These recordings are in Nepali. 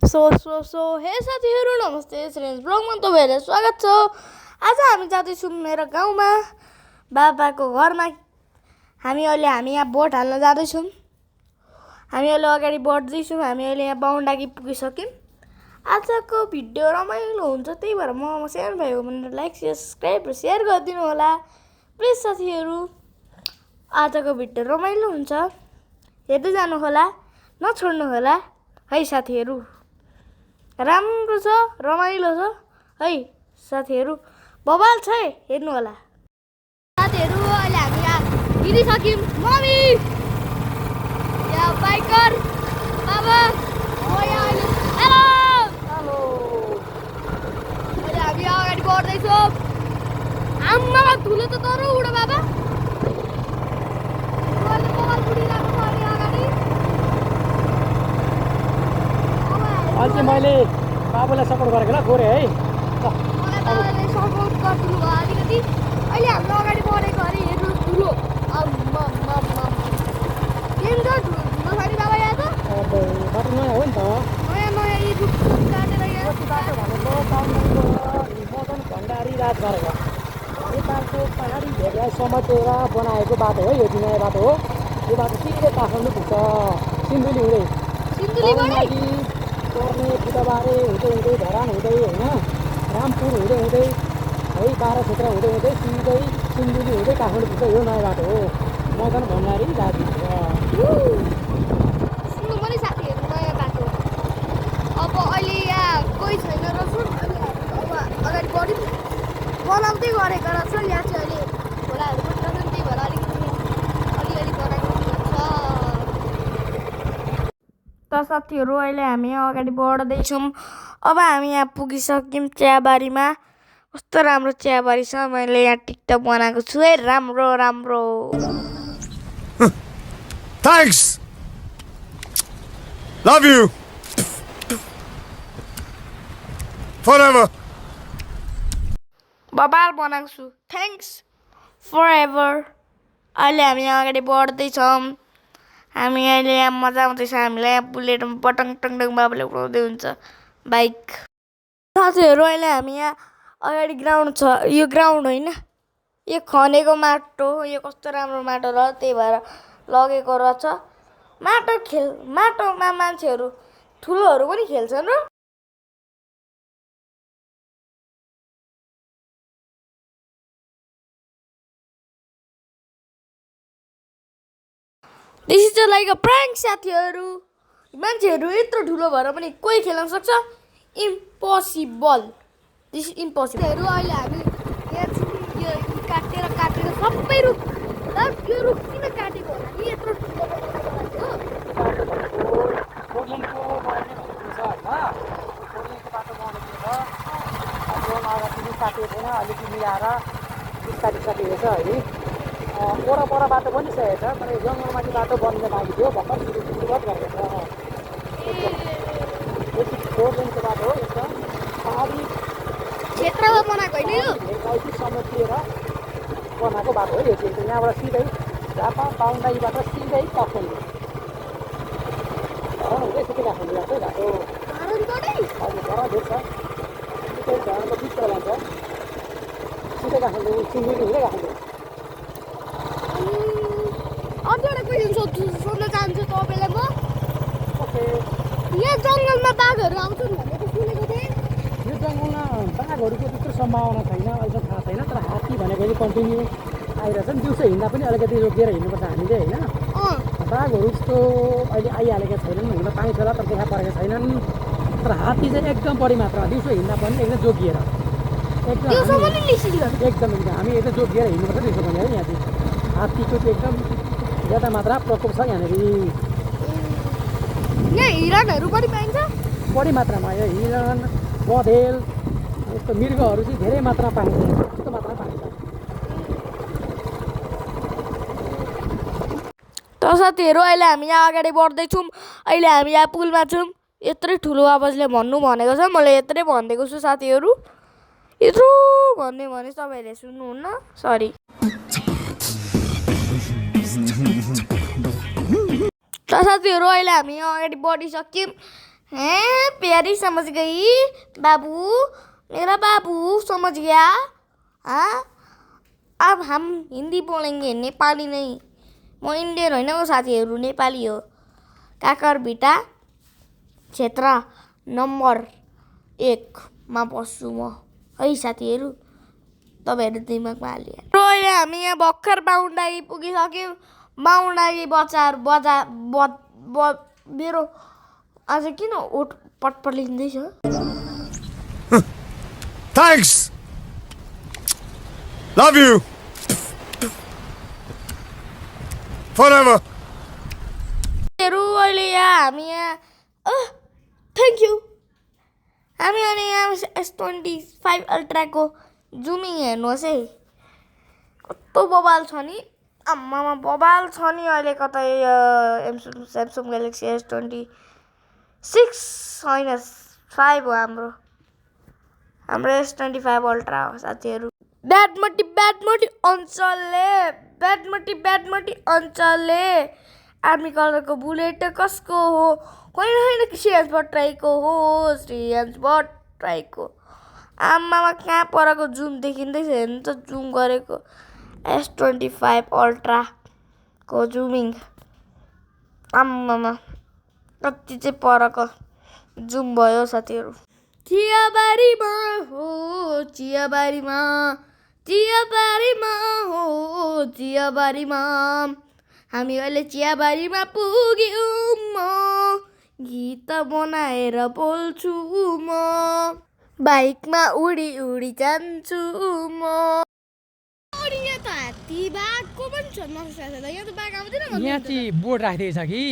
सो हे साथीहरू नमस्ते फ्रेन्ड्स ब्लगमा तपाईँहरूलाई स्वागत छ। आज हामी जाँदैछौँ मेरो गाउँमा बाबाको घरमा। हामी यहाँ बोट हाल्न जाँदैछौँ। हामी अहिले अगाडि बढ्दैछौँ। हामी अहिले यहाँ बाहुनडाँगी पुगिसक्यौँ। आजको भिडियो रमाइलो हुन्छ, त्यही भएर म सानो भाइ हो भनेर लाइक सब्सक्राइब र सेयर गरिदिनु होला प्लिज साथीहरू। आजको भिडियो रमाइलो हुन्छ, हेर्दै जानु होला, नछोड्नु होला है साथीहरू। राम्रो छ, रमाइलो छ है साथीहरू, बवाल छ है, हेर्नु होला साथीहरू। अहिले हामी यहाँ हिँडिसक्यौँ। मम्मी यहाँ बाइकर बाबा हेलो हेलो। अहिले हामी अगाडि बढ्दैछौँ। आम्मामा धुलो त तर उडो बाबा, बवाल उडिरहेको छ अरे अगाडि। अहिले मैले बाबुलाई सपोर्ट गरेको ल गोरे है। मलाई बाबाले सपोर्ट गरिदिनु भयो अलिकति। अहिले हाम्रो अगाडि बढेको अरे हेर्नु धुलो। केन्द्र धुलो छ नि बाबा यहाँ त। बाटो नयाँ हो नि त। नयाँ यी रुख काटेर यहाँ बाटो भनेको मदन भण्डारी राज गरेको नेपालको पहाडी भेगलाई समातेर बनाएको बाटो हो। यो चाहिँ नयाँ बाटो हो। यो बाटो सिधै काठमाडौँ पुग्छ, सिन्धुली हुँदै पर्ने बुधबारे हुँदै धरान हुँदै होइन, रामपुर हुँदै है, बाह्र क्षेत्र हुँदै सिधै सिन्धुली हुँदै काठमाडौँ पुग्छ। यो नयाँ बाटो हो, मदन भण्डारी राज सुन्नु पनि साथीहरू, नयाँ बाटो। अब अहिले यहाँ कोही छैन रहेछ। अब अगाडि बढ्यौँ, बनाउँदै गरेको रहेछ। यहाँ चाहिँ अहिले खोलाहरू पनि रहेछन्, त्यही भएर अलिअलि बनाएको छ। त साथीहरू अहिले हामी यहाँ अगाडि बढ्दैछौँ। अब हामी यहाँ पुगिसक्यौँ चियाबारीमा। कस्तो राम्रो चियाबारी छ, मैले यहाँ टिकटक बनाएको छु है। राम्रो राम्रो Thanks. Love you. Forever. बबाल बनाएको छु, थ्याङ्क्स फर एभर। अहिले हामी यहाँ अगाडि बढ्दैछौँ। हामी अहिले यहाँ मजा आउँदैछ। हामीलाई यहाँ बुलेटमा पटङ टङ टङ बाबाले उठाउँदै हुन्छ बाइक। साथीहरू अहिले हामी यहाँ अगाडि ग्राउन्ड छ। यो ग्राउन्ड होइन, यो खनेको माटो हो। यो कस्तो राम्रो माटो र त्यही भएर लगेको रहेछ। माटोमा मान्छेहरू ठुलोहरू पनि खेल्छन् र। This is like a prank साथीहरू। मान्छेहरू यत्रो ठुलो भएर पनि कोही खेल्न सक्छ? Impossible, this is impossible. अहिले हामी यहाँ यो काटेर सबै रुख, यो रुख किन काटेको होला नि? यत्रो ठुलो काटिएको छैन, अलिकति मिलाएर बिस्तारै सकिएको छ है। पर बाटो पनि सकेको छ, तर यो जङ्गलमाथि बाटो बनिन बाँकी थियो, भर्खर सुरुवात गरेको छ। फोर लेनको बाटो हो, एकदम पहाडी क्षेत्रमा बनाएको होइन यो। भेगलाई समेटिएर बनाएको बाटो हो यो चाहिँ। यहाँबाट सिधै झापा बाहुनडाँगीबाट सिधै काठमाडौँ हुँदै सिधै काठमाडौँ जान्छ है बाटो। हजुर घर भेट छ, सिधै घरको बिचबाट जान्छ, सिधै काठमाडौँ सिन्धुली हुँदै काठमाडौँ। अझ एउटा क्वेसन सोध्न चाहन्छु तपाईँलाई म। ओके, यहाँ जङ्गलमा बाघहरू आउँछन् भनेको सुनेको थिएँ। यो जङ्गलमा बाघहरूको त्यत्रो सम्भावना छैन, अहिले थाहा छैन। तर हात्ती भनेको चाहिँ कन्टिन्यू आइरहेछन्। दिउँसो हिँड्दा पनि अलिकति रोकेर हिँड्नुपर्छ हामीले होइन। बाघहरू जस्तो अहिले आइहालेका छैनन्, हुन पाइन्छ होला तर देखा परेका छैनन्। तर हात्ती चाहिँ एकदम बढी मात्रामा दिउँसो हिँड्दा पनि एकदम जोगिएर, एकदम हामी एकदम जोगिएर हिँड्नुपर्छ दिउँसो पनि है। यहाँ चाहिँ हात्तीको चाहिँ एकदम ज्यादा मात्रा प्रकोप छ यहाँनिर। यहाँ हिरणहरू पनि पाइन्छ बढी मात्रामा। यो हिरण, बँदेल यस्तो मृगहरू चाहिँ धेरै मात्रामा पाइन्छ, यस्तो मात्रामा पाइन्छ। त साथीहरू अहिले हामी यहाँ अगाडि बढ्दैछौँ। अहिले हामी यहाँ पुलमा छौँ। यत्रै ठुलो आवाजले भन्नु भनेको छ, मैले यत्रै भनिदिएको छु साथीहरू। यत्रो भन्ने भने तपाईँहरूले सुन्नुहुन्न, सरी। त साथीहरू अहिले हामी अगाडि बढिसक्यौँ। प्याज प्यारी समझ गई बाबू, मेरा बाबू समझ गया। हाँ, अब हम हिंदी बोलेंगे, नेपाली नहीं। म इन्डियन होइन हो साथीहरू, नेपाली हो। काकर भिटा क्षेत्र नम्बर 1 मा बस्छु म है साथीहरू, तपाईँहरू दिमागमा हालिहाल्नु। र अहिले हामी यहाँ भर्खर बाहुनडाँगी पुगिसक्यौँ। बाहुनडाँगी बच्चाहरू मेरो आज किन ओठ पटपलिँदैछ? Thanks. Love you. Forever. अहिले यहाँ हामी यहाँ थ्याङ्क यू। हामी अनि यहाँ S25 अल्ट्राको जुमिङ हेर्नुहोस् है, कस्तो बबाल छ नि। आम्मामा बबाल छ नि। अहिले कतै स्यामसङ ग्यालेक्सी S26 होइन 5 हो हाम्रो S25 अल्ट्रा हो साथीहरू। ब्याडमटी अञ्चलले आर्मी कलरको बुलेट कसको हो? होइन श्रेयस भट्टराईको हो, श्रेयस भट्टराईको। आम्मामा कहाँ परको जुम देखिँदैछ, हेर्नु त जुम गरेको S25 अल्ट्राको जुमिङ। आम्मामा कति चाहिँ परको जुम भयो साथीहरू। चियाबारीमा हामी अहिले चियाबारीमा पुग्यौँ। म गीत बनाएर बोल्छु, म बाइकमा उडी उडी जान्छु म। यहाँ त हात्ती बाघको पनि छ नक्सा, यहाँ त बाघ आउँदैन। यहाँ चाहिँ बोर्ड राखिदिएको छ कि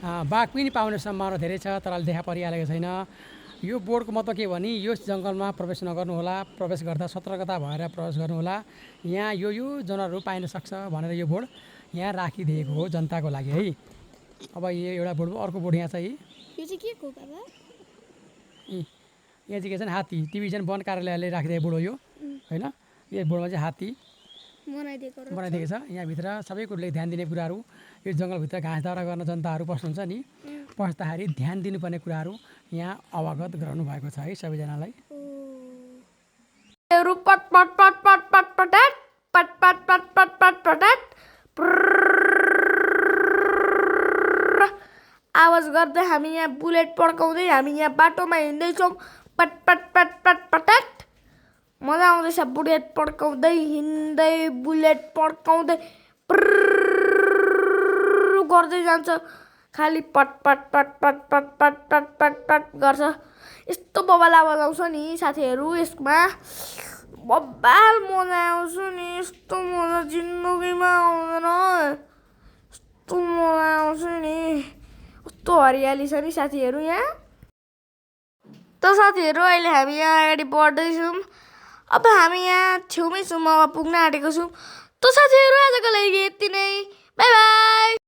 बाघ पनि पाउने सम्भावना धेरै छ, तर अहिले देखा परिहालेको छैन। यो बोर्डको मतलब के भने यो जङ्गलमा प्रवेश नगर्नुहोला, प्रवेश गर्दा सतर्कता भएर प्रवेश गर्नुहोला। यहाँ यो जनावरहरू पाइन सक्छ भनेर यो बोर्ड यहाँ राखिदिएको हो जनताको लागि है। अब यो एउटा बोर्ड, अर्को बोर्ड यहाँ चाहिँ यो चाहिँ के को बाबा? यहाँ चाहिँ के छ हात्ती, डिभिजन वन कार्यालयले राखिदिएको बोर्ड हो यो होइन। यो बोर्डमा चाहिँ हात्ती बनाइदिएको छ। यहाँभित्र सबै कुरोले ध्यान दिने कुराहरू, यो जङ्गलभित्र घाँस दाउरा गर्न जनताहरू पस्नुहुन्छ नि, पस्दाखेरि ध्यान दिनुपर्ने कुराहरू यहाँ अवगत गराउनु भएको छ है सबैजनालाई। आवाज गर्दै हामी यहाँ बुलेट पड्काउँदै हामी यहाँ बाटोमा हिँड्दैछौँ। पट मजा आउँदैछ बुलेट पड्काउँदै हिँड्दै, बुलेट पड्काउँदै गर्दै जान्छ। खालि पट गर्छ। यस्तो बबाल आवाज आउँछ नि साथीहरू, यसमा बबाल मजा आउँछ नि। यस्तो मजा जिन्दगीमा आउँदैन, यस्तो मजा आउँछ नि। कस्तो हरियाली छ नि साथीहरू यहाँ। त साथीहरू अहिले हामी यहाँ अगाडि बढ्दैछौँ। अब हामी यहाँ छेउमै छौँ, अब पुग्न आँटेको छौँ। त साथीहरू आजको लागि यति नै, बाई बाई।